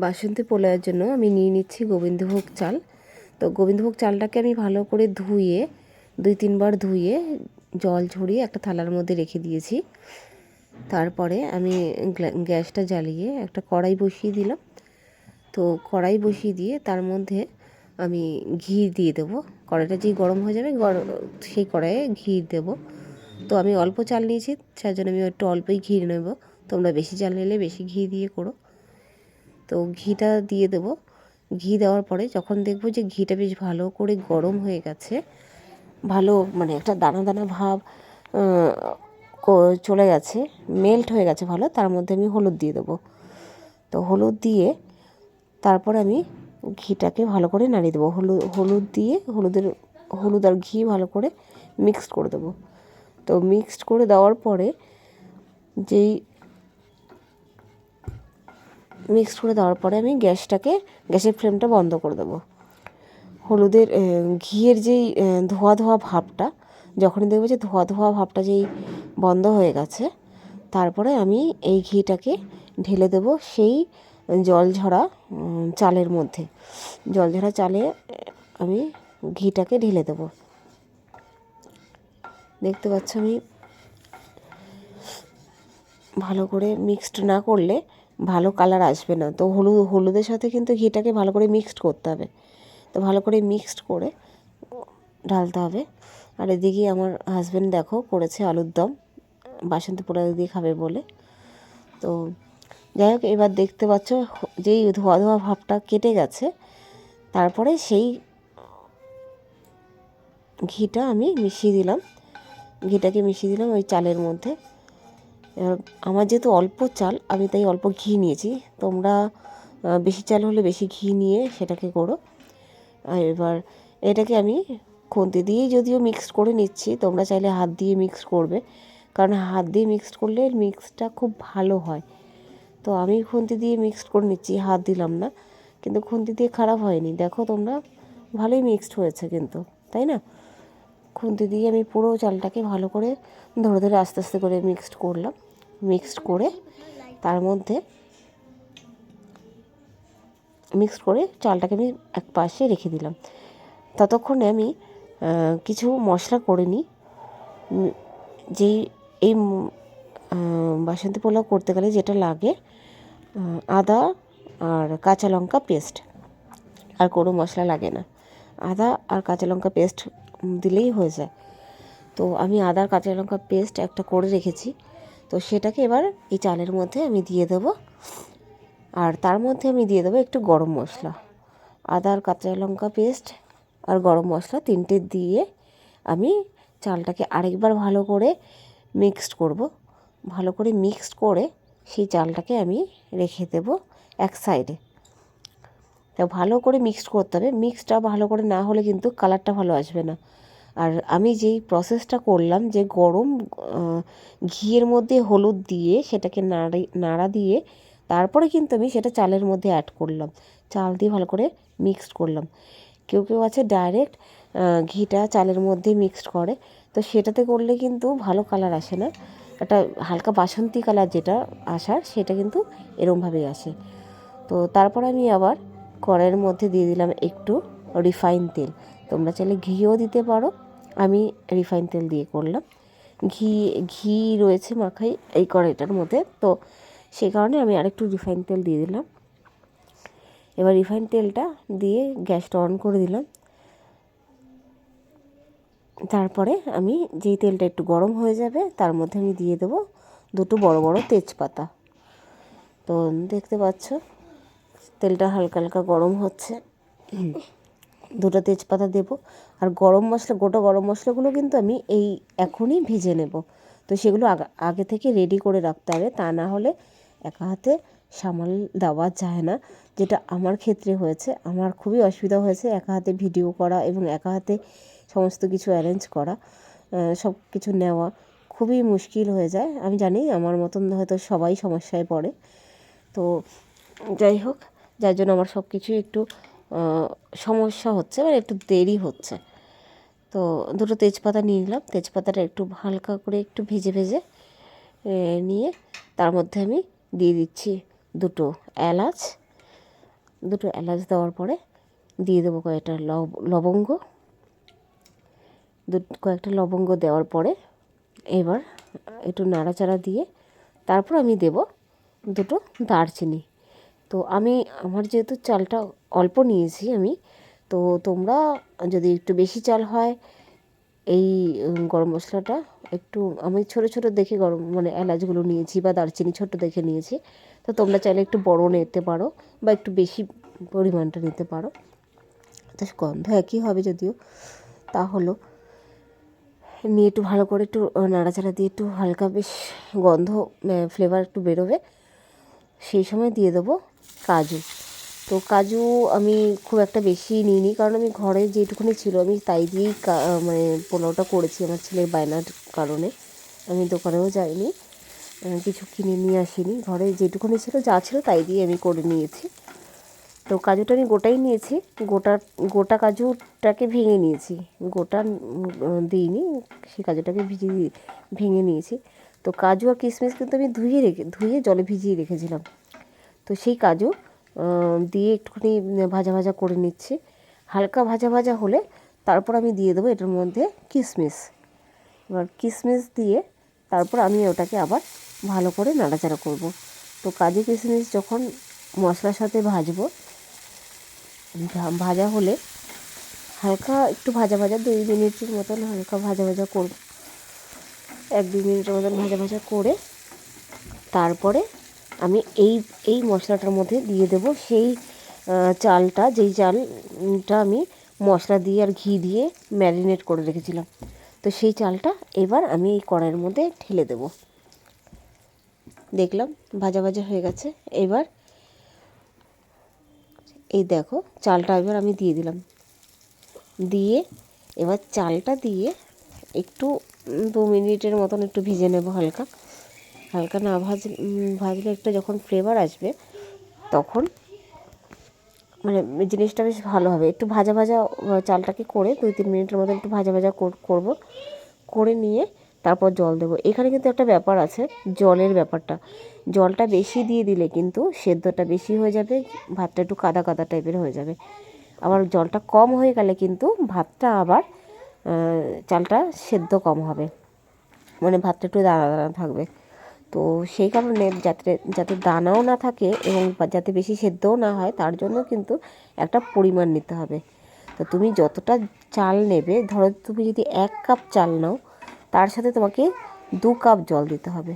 বাসন্তী পোলাওয়ের জন্য আমি নিয়ে নিচ্ছি গোবিন্দভোগ চাল। তো গোবিন্দভোগ চালটাকে আমি ভালো করে ধুয়ে 2-3 বার ধুয়ে জল ঝরিয়ে একটা থালার মধ্যে রেখে দিয়েছি। তারপরে আমি গ্যাসটা জ্বালিয়ে একটা কড়াই বসিয়ে দিলাম। তো কড়াই বসিয়ে দিয়ে তার মধ্যে আমি ঘি দিয়ে দেবো। কড়াইটা যেই গরম হয়ে যাবে সেই কড়াইয়ে ঘি দেবো। তো আমি অল্প চাল নিয়েছি, তার জন্য আমি একটু অল্পই ঘি নেব। তোমরা বেশি চাল নিলে বেশি ঘি দিয়ে করো। তো ঘিটা দিয়ে দেবো। ঘি দেওয়ার পরে যখন দেখবো যে ঘিটা বেশ ভালো করে গরম হয়ে গেছে, ভালো মানে একটা দানা দানা ভাব চলে গেছে, মেল্ট হয়ে গেছে ভালো, তার মধ্যে আমি হলুদ দিয়ে দেবো। তো হলুদ দিয়ে তারপর আমি ঘিটাকে ভালো করে নাড়িয়ে দেবো। হলুদ দিয়ে হলুদ আর ঘি ভালো করে মিক্সড করে দেবো। তো মিক্সড করে দেওয়ার পরে আমি গ্যাসের ফ্লেমটা বন্ধ করে দেবো। ঘিয়ের যেই ধোয়া ধোয়া ভাবটা, যখনই দেখবো যে ধোয়া ধোয়া ভাবটা যেই বন্ধ হয়ে গেছে, তারপরে আমি এই ঘিটাকে ঢেলে দেবো সেই জলঝরা চালের মধ্যে। জলঝরা চালে আমি ঘিটাকে ঢেলে দেবো। দেখতে পাচ্ছ আমি ভালো করে মিক্সড না করলে ভালো কালার আসবে না। তো হলুদের সাথে কিন্তু ঘিটাকে ভালো করে মিক্সড করতে হবে। তো ভালো করে মিক্সড করে ঢালতে হবে। আর এদিকে আমার হাজব্যান্ড দেখো করেছে আলুর দম, বাসন্তী পোলাও দিয়ে খাবে বলে। তো যাই হোক, এবার দেখতে পাচ্ছ যেই ধোয়া ধোয়া ভাবটা কেটে গেছে, তারপরে সেই ঘিটা আমি মিশিয়ে দিলাম। ঘিটাকে মিশিয়ে দিলাম ওই চালের মধ্যে। এবার আমার যেহেতু অল্প চাল, আমি তাই অল্প ঘি নিয়েছি। তোমরা বেশি চাল হলে বেশি ঘি নিয়ে সেটাকে করো। আর এবার এটাকে আমি খুন্তি দিয়েই যদিও মিক্সড করে নিচ্ছি, তোমরা চাইলে হাত দিয়ে মিক্স করবে, কারণ হাত দিয়ে মিক্সড করলে মিক্সটা খুব ভালো হয়। তো আমি খুন্তি দিয়ে মিক্সড করে নিচ্ছি, হাত দিলাম না। কিন্তু খুন্তি দিয়ে খারাপ হয়নি, দেখো তোমরা, ভালোই মিক্সড হয়েছে কিন্তু, তাই না? খুন্তি দিয়ে আমি পুরো চালটাকে ভালো করে ধরে ধরে আস্তে আস্তে করে মিক্সড করলাম। মিক্সড করে তার মধ্যে মিক্সড করে চালটাকে আমি এক পাশে রেখে দিলাম। ততক্ষণে আমি কিছু মশলা করে নিই। এই বাসন্তী পোলাও করতে গেলে যেটা লাগে, আদা আর কাঁচা লঙ্কা পেস্ট, আর কোনো মশলা লাগে না। আদা আর কাঁচা লঙ্কা পেস্ট দিলেই হয়ে যায়। তো আমি আদা আর কাঁচা লঙ্কা পেস্ট একটা করে রেখেছি। তো সেটাকে এবার এই চালের মধ্যে আমি দিয়ে দেবো। আর তার মধ্যে আমি দিয়ে দেবো একটু গরম মশলা। আদা আর কাঁচা লঙ্কা পেস্ট আর গরম মশলা 3টে দিয়ে আমি চালটাকে আরেকবার ভালো করে মিক্সড করব। ভালো করে মিক্সড করে সেই চালটাকে আমি রেখে দেবো এক সাইডে। তা ভালো করে মিক্সড করতে হবে। মিক্সডটা ভালো করে না হলে কিন্তু কালারটা ভালো আসবে না। আর আমি যেই প্রসেসটা করলাম, যে গরম ঘিয়ের মধ্যে হলুদ দিয়ে সেটাকে নাড়া দিয়ে তারপরে কিন্তু আমি সেটা চালের মধ্যে অ্যাড করলাম, চাল দিয়ে ভালো করে মিক্সড করলাম। কেউ কেউ আছে ডাইরেক্ট ঘিটা চালের মধ্যে মিক্সড করে, তো সেটাতে করলে কিন্তু ভালো কালার আসে না। একটা হালকা বাসন্তী কালার যেটা আসার, সেটা কিন্তু এরমভাবেই আসে। তো তারপর আমি আবার কড়াইয়ের মধ্যে দিয়ে দিলাম একটু রিফাইন তেল। তোমরা চাইলে ঘিও দিতে পারো, আমি রিফাইন তেল দিয়ে করলাম। ঘি রয়েছে মাখাই এই কড়াইটার মধ্যে, তো সেই কারণে আমি আরেকটু রিফাইন তেল দিয়ে দিলাম। এবার রিফাইন তেলটা দিয়ে গ্যাসটা অন করে দিলাম। তারপরে আমি যেই তেলটা একটু গরম হয়ে যাবে, তার মধ্যে আমি দিয়ে দেবো 2 বড় বড় তেজপাতা। তো দেখতে পাচ্ছ তেলটা হালকা হালকা গরম হচ্ছে। 2টা তেজপাতা দেবো। আর গোটা গরম মশলাগুলো কিন্তু আমি এখনই ভেজে নেব। তো সেগুলো আগে থেকে রেডি করে রাখতে হবে, তা না হলে একা হাতে সামাল দেওয়া যায় না। যেটা আমার ক্ষেত্রে হয়েছে, আমার খুবই অসুবিধা হয়েছে একা হাতে ভিডিও করা এবং একা হাতে সমস্ত কিছু অ্যারেঞ্জ করা, সব কিছু নেওয়া খুবই মুশকিল হয়ে যায়। আমি জানি আমার মতন হয়তো সবাই সমস্যায় পড়ে। তো যাই হোক, যার জন্য আমার সব কিছুই একটু সমস্যা হচ্ছে, মানে একটু দেরি হচ্ছে। তো 2টো তেজপাতা নিয়ে নিলাম। তেজপাতাটা একটু হালকা করে একটু ভেজে ভেজে নিয়ে তার মধ্যে আমি দিয়ে দিচ্ছি 2টো এলাচ, দুটো এলাচ দেওয়ার পরে দিয়ে দেবো কয়েকটা লবঙ্গ, কয়েকটা লবঙ্গ দেওয়ার পরে এবার একটু নাড়াচাড়া দিয়ে তারপর আমি দেব দুটো দারচিনি। তো আমার যেহেতু চালটা অল্প নিয়েছি আমি, তো তোমরা যদি একটু বেশি চাল হয় এই গরম মশলাটা একটু, আমি ছোটো ছোটো দেখে এলাচগুলো নিয়েছি বা দারচিনি ছোটো দেখে নিয়েছি, তো তোমরা চাইলে একটু বড় নিতে পারো বা একটু বেশি পরিমাণটা নিতে পারো। তো গন্ধ একই হবে যদিও, তা হলো নিয়ে একটু ভালো করে একটু নাড়াচাড়া দিয়ে একটু হালকা বেশ গন্ধ ফ্লেভার একটু বেরোবে, সেই সময় দিয়ে দেবো কাজু। তো কাজু আমি খুব একটা বেশি নিইনি, কারণ আমি ঘরে যেটুকুনি ছিল আমি তাই দিয়েই পোলাওটা করেছি। আমার ছেলের বায়নার কারণে আমি দোকানেও যাইনি, কিছু কিনে নিয়ে আসিনি, ঘরে যেটুকুনি ছিল যা ছিল তাই দিয়ে আমি করে নিয়েছি। তো কাজুটা আমি গোটাই নিয়েছি, গোটা কাজুটাকে ভেঙে নিয়েছি, গোটা দিইনি, সেই কাজুটাকে ভেঙে নিয়েছি। তো কাজু আর কিশমিশ কিন্তু আমি ধুয়ে জলে ভিজিয়ে রেখেছিলাম। তো সেই কাজু দিয়ে একটুখানি ভাজা ভাজা করে নিচ্ছি, হালকা ভাজা ভাজা হলে তারপর আমি দিয়ে দেবো এটার মধ্যে কিশমিশ। এবার কিশমিশ দিয়ে তারপর আমি ওটাকে আবার ভালো করে নাড়াচাড়া করব। তো কাজু কিশমিশ যখন মশলার সাথে ভাজবো, ভাজা হলে হালকা একটু ভাজা 2 মিনিটের মতন হালকা ভাজা করব, 1-2 মিনিটের মতন ভাজা করে তারপরে আমি এই মশলাটার মধ্যে দিয়ে দেব সেই চালটা, যেই চালটা আমি মশলা দিয়ে আর ঘি দিয়ে ম্যারিনেট করে রেখেছিলাম। তো সেই চালটা এবার আমি এই কড়াইয়ের মধ্যে ঢেলে দেব। দেখলাম ভাজা হয়ে গেছে। এবার এই দেখো চালটা এবার আমি দিয়ে দিলাম, দিয়ে এবার চালটা দিয়ে একটু 2 মিনিটের মতন একটু ভিজে নেব, হালকা না ভাজলে একটু যখন ফ্লেভার আসবে তখন জিনিসটা বেশ ভালো হবে। একটু ভাজা চালটাকে করে 2-3 মিনিটের মতো একটু ভাজা করব, করে নিয়ে তারপর জল দেবো। এখানে কিন্তু একটা ব্যাপার আছে, জলের ব্যাপারটা, জলটা বেশি দিয়ে দিলে কিন্তু সেদ্ধটা বেশি হয়ে যাবে, ভাতটা একটু কাদা কাদা টাইপের হয়ে যাবে। আবার জলটা কম হয়ে গেলে কিন্তু ভাতটা আবার চালটা সেদ্ধ কম হবে, ভাতটা একটু দানা দানা থাকবে। তো সেই কারণে যাতে দানাও না থাকে এবং যাতে বেশি সেদ্ধও না হয়, তার জন্য কিন্তু একটা পরিমাণ নিতে হবে। তো তুমি যতটা চাল নেবে, ধরো তুমি যদি 1 কাপ চাল নাও, তার সাথে তোমাকে 2 কাপ জল দিতে হবে।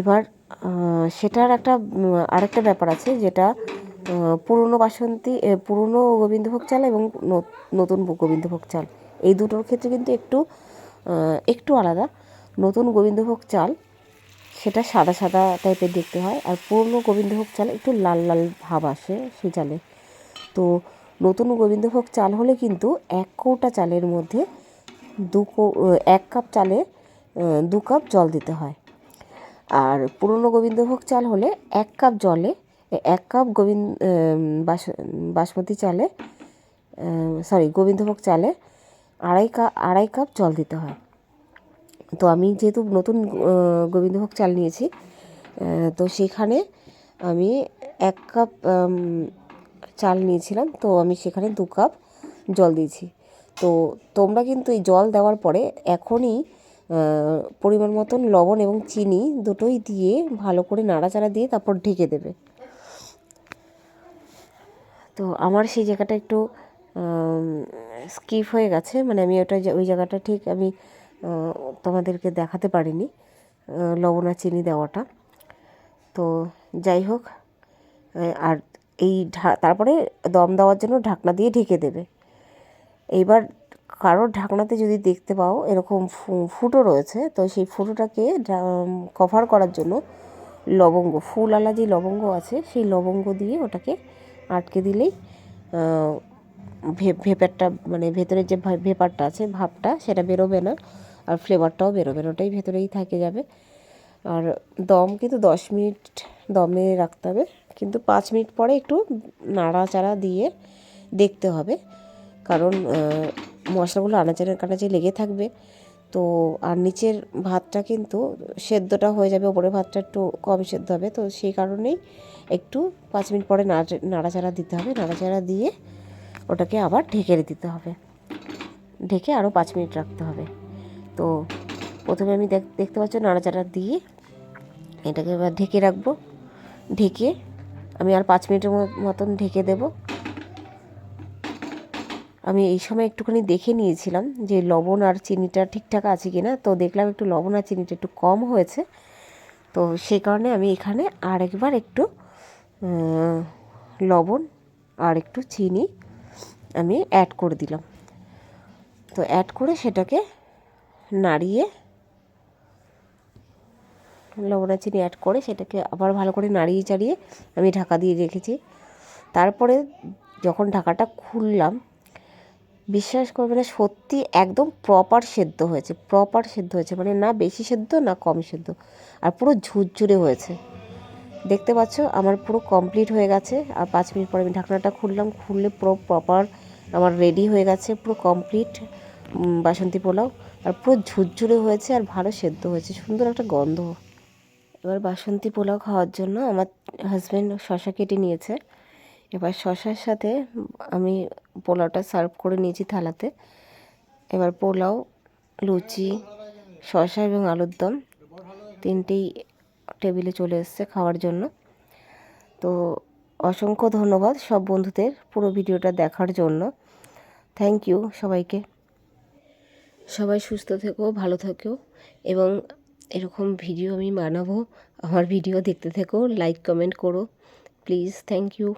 এবার সেটার আরেকটা ব্যাপার আছে, যেটা পুরনো গোবিন্দভোগ চাল এবং নতুন গোবিন্দভোগ চাল, এই দুটোর ক্ষেত্রে কিন্তু একটু আলাদা। নতুন গোবিন্দভোগ চাল সেটা সাদা সাদা টাইপের দেখতে হয়, আর পুরনো গোবিন্দভোগ চাল একটু লাল লাল ভাব আসে সেই চালে। তো নতুন গোবিন্দভোগ চাল হলে কিন্তু 1 কৌটা চালের মধ্যে 1 কাপ চালে 2 কাপ জল দিতে হয়। আর পুরনো গোবিন্দভোগ চাল হলে 1 কাপ জলে 1 কাপ বাসমতি চালে গোবিন্দভোগ চালে 2.5 কাপ জল দিতে হয়। তো আমি যেহেতু নতুন গোবিন্দভোগ চাল নিয়েছি, তো সেখানে আমি 1 কাপ চাল নিয়েছিলাম, তো আমি সেখানে 2 কাপ জল দিয়েছি। তো তোমরা কিন্তু এই জল দেওয়ার পরে এখনই পরিমাণ মতন লবণ এবং চিনি দুটোই দিয়ে ভালো করে নাড়াচাড়া দিয়ে তারপর ঢেকে দেবে। তো আমার সেই জায়গাটা একটু স্কিপ হয়ে গেছে, আমি ওই জায়গাটা ঠিক আমি তোমাদেরকে দেখাতে পারিনি, লবণ আর চিনি দেওয়াটা। তো যাই হোক, আর তারপরে দম দেওয়ার জন্য ঢাকনা দিয়ে ঢেকে দেবে। এইবার কারোর ঢাকনাতে যদি দেখতে পাও এরকম ফুটো রয়েছে, তো সেই ফুটোটাকে কভার করার জন্য ফুলওয়ালা যে লবঙ্গ আছে সেই লবঙ্গ দিয়ে ওটাকে আটকে দিলেই ভেপারটা ভেতরে যে ভেপারটা আছে, ভাবটা, সেটা বেরোবে না, আর ফ্লেভারটাও বেরোবে না, ওটাই ভেতরেই থেকে যাবে। আর দম কিন্তু 10 মিনিট দমে রাখতে হবে, কিন্তু 5 মিনিট পরে একটু নাড়াচাড়া দিয়ে দেখতে হবে, কারণ মশলাগুলো আনাচে কানাচে লেগে থাকবে। তো আর নিচের ভাতটা কিন্তু সেদ্ধটা হয়ে যাবে, ওপরের ভাতটা একটু কম সেদ্ধ হবে, তো সেই কারণেই একটু 5 মিনিট পরে নাড়াচাড়া দিতে হবে। নাড়াচাড়া দিয়ে ওটাকে আবার ঢেকে দিতে হবে, ঢেকে আরও 5 মিনিট রাখতে হবে। তো প্রথমে আমি দেখতে পাচ্ছ নাড়াচাড়া দিয়ে এটাকে এবার ঢেকে রাখবো। ঢেকে আমি আর 5 মিনিটের মতন ঢেকে দেব। আমি এই সময় একটুখানি দেখে নিয়েছিলাম যে লবণ আর চিনিটা ঠিকঠাক আছে কি না, তো দেখলাম একটু লবণ আর চিনিটা একটু কম হয়েছে, তো সেই কারণে আমি এখানে আরেকবার একটু লবণ আর একটু চিনি আমি অ্যাড করে দিলাম। তো অ্যাড করে সেটাকে নাড়িয়ে, লবণ আর চিনি অ্যাড করে সেটাকে আবার ভালো করে নাড়িয়ে চাড়িয়ে আমি ঢাকা দিয়ে রেখেছি। তারপরে যখন ঢাকাটা খুললাম, বিশ্বাস করবে না, সত্যি একদম প্রপার সেদ্ধ হয়েছে, মানে না বেশি সেদ্ধ না কম সেদ্ধ, আর পুরো ঝুরঝুরে হয়েছে। দেখতে পাচ্ছ আমার পুরো কমপ্লিট হয়ে গেছে। আর 5 মিনিট পরে আমি ঢাকনাটা খুললাম, খুললে পুরো প্রপার আমার রেডি হয়ে গেছে, পুরো কমপ্লিট বাসন্তী পোলাও। আর পুরো ঝুরঝুরে হয়েছে আর ভালো সেদ্ধ হয়েছে, সুন্দর একটা গন্ধ। এবার বাসন্তী পোলাও খাওয়ার জন্য আমার হাজব্যান্ড শশা কেটে নিয়েছে। এবার শশার সাথে আমি পোলাওটা সার্ভ করে নিয়েছি থালাতে। এবার পোলাও, লুচি, শশা এবং আলুর দম তিনটেই টেবিলে চলে এসেছে খাওয়ার জন্য। তো অসংখ্য ধন্যবাদ সব বন্ধুদের পুরো ভিডিওটা দেখার জন্য। থ্যাংক ইউ সবাইকে। সবাই সুস্থ থেকো, ভালো থেকো, এবং এরকম ভিডিও আমি বানাবো। আমার ভিডিও দেখতে থেকো, লাইক কমেন্ট করো প্লিজ। Thank you.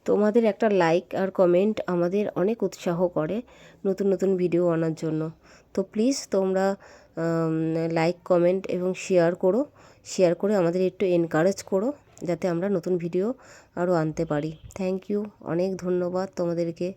তোমাদের একটা লাইক আর কমেন্ট আমাদের অনেক উৎসাহ করে নতুন নতুন ভিডিও আনার জন্য। তো প্লিজ তোমরা লাইক কমেন্ট এবং শেয়ার করে আমাদের একটু এনকারেজ করো, যাতে আমরা নতুন ভিডিও আরও আনতে পারি। থ্যাংক ইউ, অনেক ধন্যবাদ তোমাদেরকে।